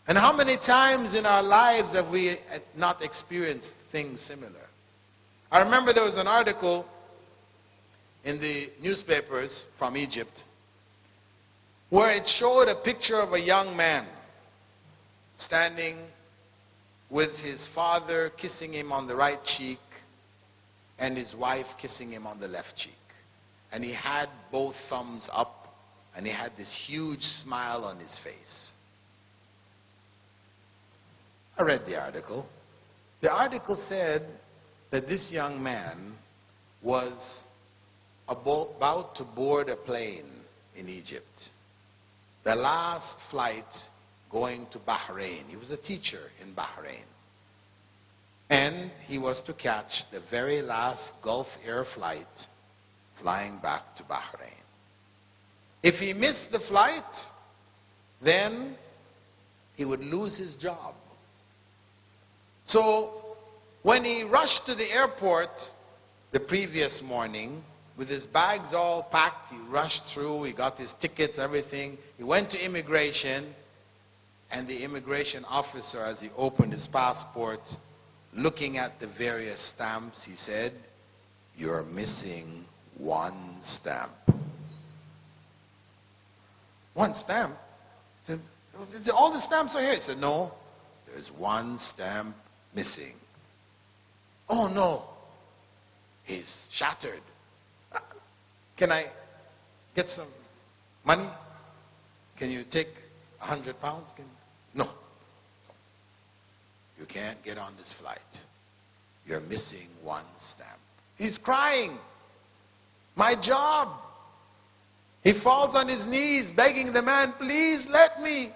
And how many times in our lives have we not experienced things similar? I remember there was an article in the newspapers from Egypt where it showed a picture of a young man standing with his father kissing him on the right cheek and his wife kissing him on the left cheek. And he had both thumbs up and he had this huge smile on his face. I read the article. The article said that this young man was about to board a plane in Egypt. The last flight going to Bahrain. He was a teacher in Bahrain. And he was to catch the very last Gulf Air flight flying back to Bahrain. If he missed the flight, then he would lose his job. So when he rushed to the airport the previous morning, with his bags all packed, he rushed through, he got his tickets, everything. He went to immigration, and the immigration officer, as he opened his passport, looking at the various stamps, he said, "You're missing one stamp." One stamp? He said, "All the stamps are here." He said, "No, there's one stamp missing." Oh no. He's shattered. Can I get some money? Can you take 100 pounds? No. You can't get on this flight. You're missing one stamp. He's crying. My job. He falls on his knees begging the man, "Please let me."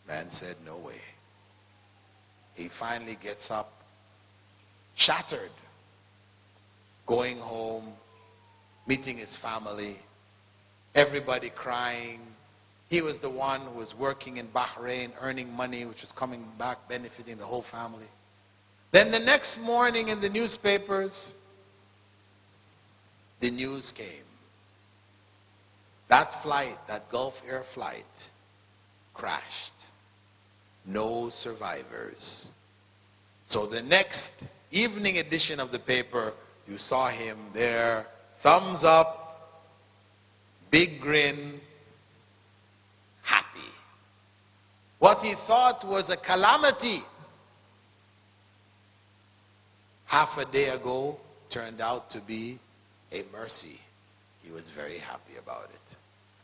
Man said, "No way." He finally gets up, shattered, going home, meeting his family, everybody crying. He was the one who was working in Bahrain, earning money, which was coming back, benefiting the whole family. Then the next morning in the newspapers, the news came. That flight, that Gulf Air flight, crashed. No survivors. So the next evening edition of the paper, you saw him there, thumbs up, big grin, happy. What he thought was a calamity half a day ago turned out to be a mercy. He was very happy about it.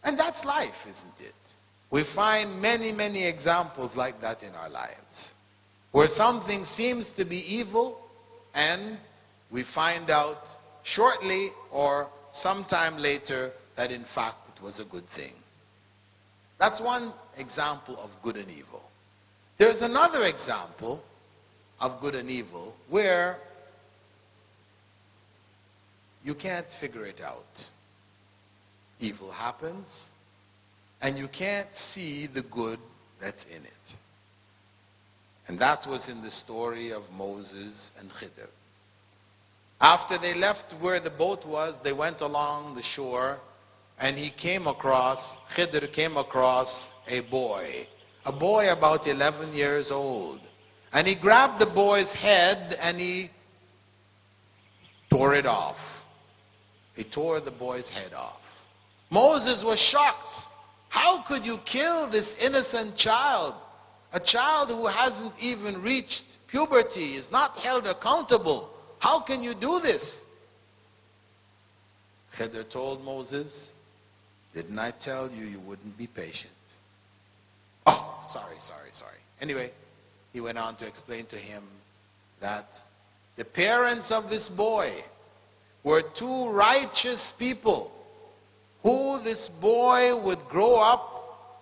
And that's life, isn't it? We find many, many examples like that in our lives, where something seems to be evil and we find out shortly or sometime later that in fact it was a good thing. That's one example of good and evil. There's another example of good and evil where you can't figure it out. Evil happens and you can't see the good that's in it. And that was in the story of Moses and Khidr. After they left where the boat was, they went along the shore, and Khidr came across a boy about 11 years old. And he grabbed the boy's head and he tore it off. He tore the boy's head off. Moses was shocked. How could you kill this innocent child? A child who hasn't even reached puberty, is not held accountable. How can you do this? Khidr told Moses, "Didn't I tell you you wouldn't be patient?" Oh, sorry. Anyway, he went on to explain to him that the parents of this boy were two righteous people who this boy would grow up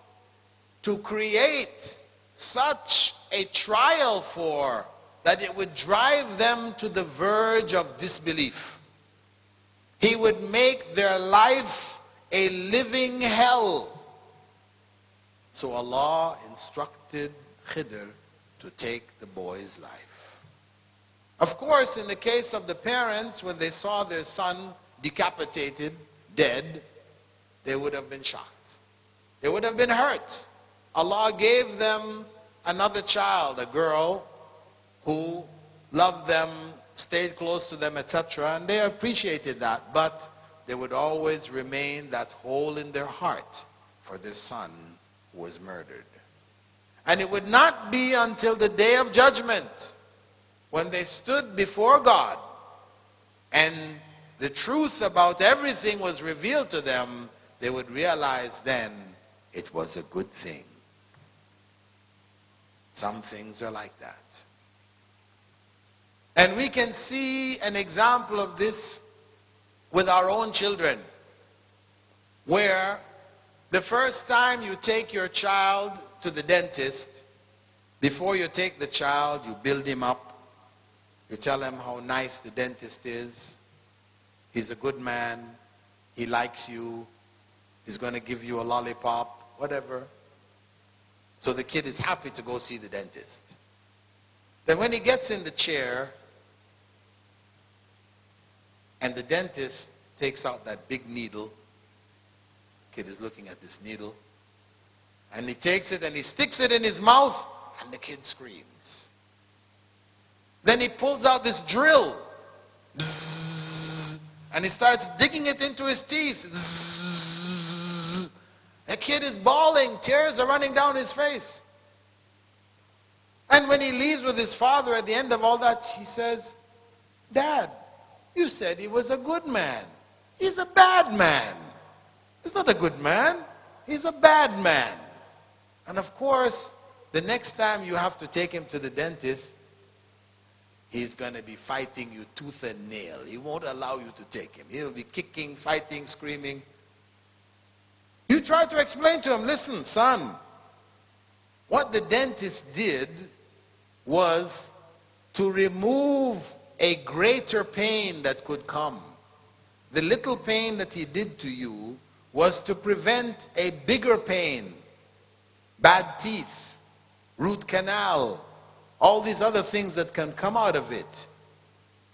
to create such a trial for that it would drive them to the verge of disbelief. He would make their life a living hell. So Allah instructed Khidr to take the boy's life. Of course, in the case of the parents, when they saw their son decapitated, dead, they would have been shocked. They would have been hurt. Allah gave them another child, a girl, who loved them, stayed close to them, etc. And they appreciated that. But there would always remain that hole in their heart for their son who was murdered. And it would not be until the day of judgment, when they stood before God and the truth about everything was revealed to them, they would realize then it was a good thing. Some things are like that. And we can see an example of this with our own children, where the first time you take your child to the dentist, before you take the child, you build him up. You tell him how nice the dentist is. He's a good man. He likes you. He's going to give you a lollipop, whatever. So the kid is happy to go see the dentist. Then when he gets in the chair, and the dentist takes out that big needle, kid is looking at this needle, and he takes it and he sticks it in his mouth, and the kid screams. Then he pulls out this drill, and he starts digging it into his teeth. The kid is bawling, tears are running down his face. And when he leaves with his father at the end of all that, he says, "Dad, you said he was a good man. He's a bad man. He's not a good man. He's a bad man." And of course, the next time you have to take him to the dentist, he's going to be fighting you tooth and nail. He won't allow you to take him. He'll be kicking, fighting, screaming. You try to explain to him, "Listen, son, what the dentist did was to remove a greater pain that could come. The little pain that he did to you was to prevent a bigger pain, bad teeth, root canal, all these other things that can come out of it."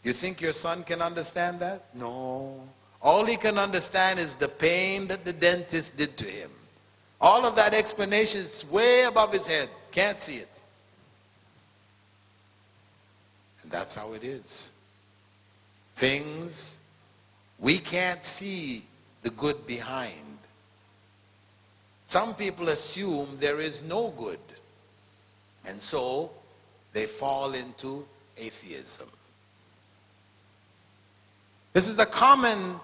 You think your son can understand that? No. All he can understand is the pain that the dentist did to him. All of that explanation is way above his head. Can't see it. And that's how it is. Things we can't see the good behind. Some people assume there is no good, and so they fall into atheism. This is a common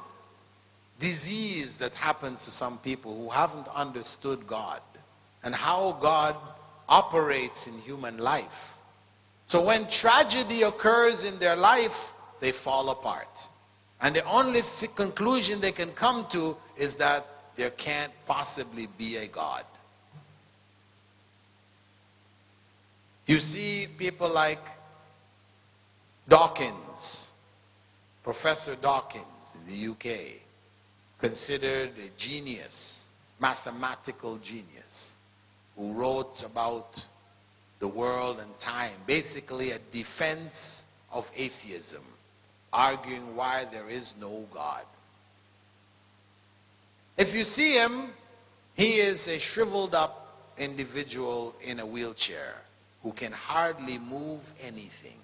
disease that happens to some people who haven't understood God and how God operates in human life. So when tragedy occurs in their life, they fall apart. And the only conclusion they can come to is that there can't possibly be a God. You see people like Dawkins, Professor Dawkins in the UK, considered a genius, mathematical genius, who wrote about the world and time, basically a defense of atheism, arguing why there is no God. If you see him, he is a shriveled up individual in a wheelchair who can hardly move anything.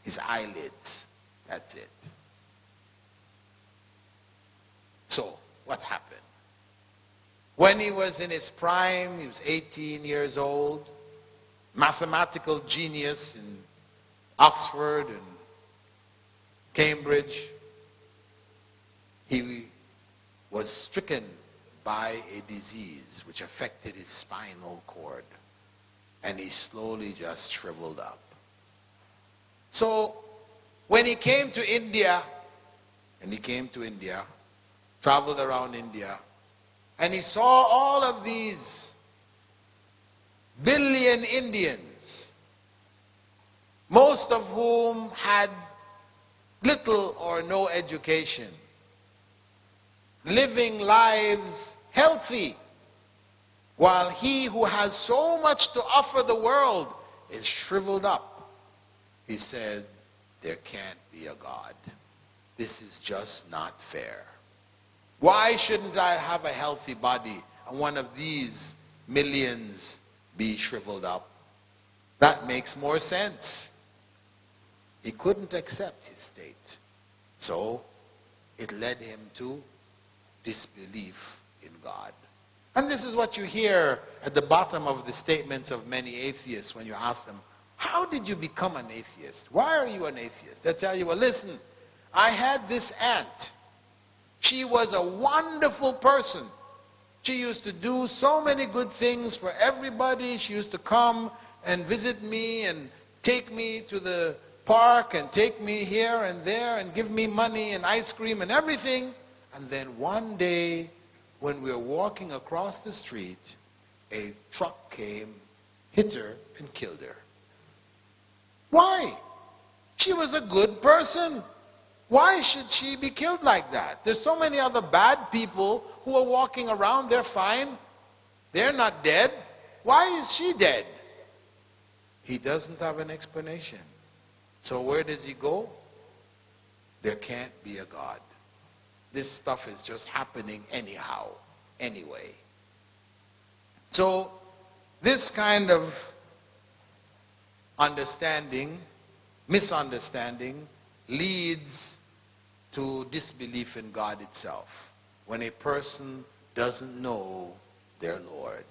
His eyelids, that's it. So, what happened? When he was in his prime, he was 18 years old, mathematical genius in Oxford and Cambridge. He was stricken by a disease which affected his spinal cord, and he slowly just shriveled up. So, when he came to India, traveled around India, and he saw all of these billion Indians, most of whom had little or no education, living lives healthy, while he who has so much to offer the world is shriveled up. He said, there can't be a God. This is just not fair. Why shouldn't I have a healthy body and one of these millions be shriveled up. That makes more sense. He couldn't accept his state. So it led him to disbelief in God. And this is what you hear at the bottom of the statements of many atheists when you ask them, how did you become an atheist? Why are you an atheist? They'll tell you, well, listen, I had this aunt. She was a wonderful person. She used to do so many good things for everybody. She used to come and visit me and take me to the park and take me here and there and give me money and ice cream and everything. And then one day, when we were walking across the street, a truck came, hit her, and killed her. Why? She was a good person. Why should she be killed like that? There's so many other bad people who are walking around. They're fine. They're not dead. Why is she dead? He doesn't have an explanation. So where does he go? There can't be a God. This stuff is just happening anyhow, anyway. So this kind of understanding, misunderstanding, leads to disbelief in God itself when a person doesn't know their Lord.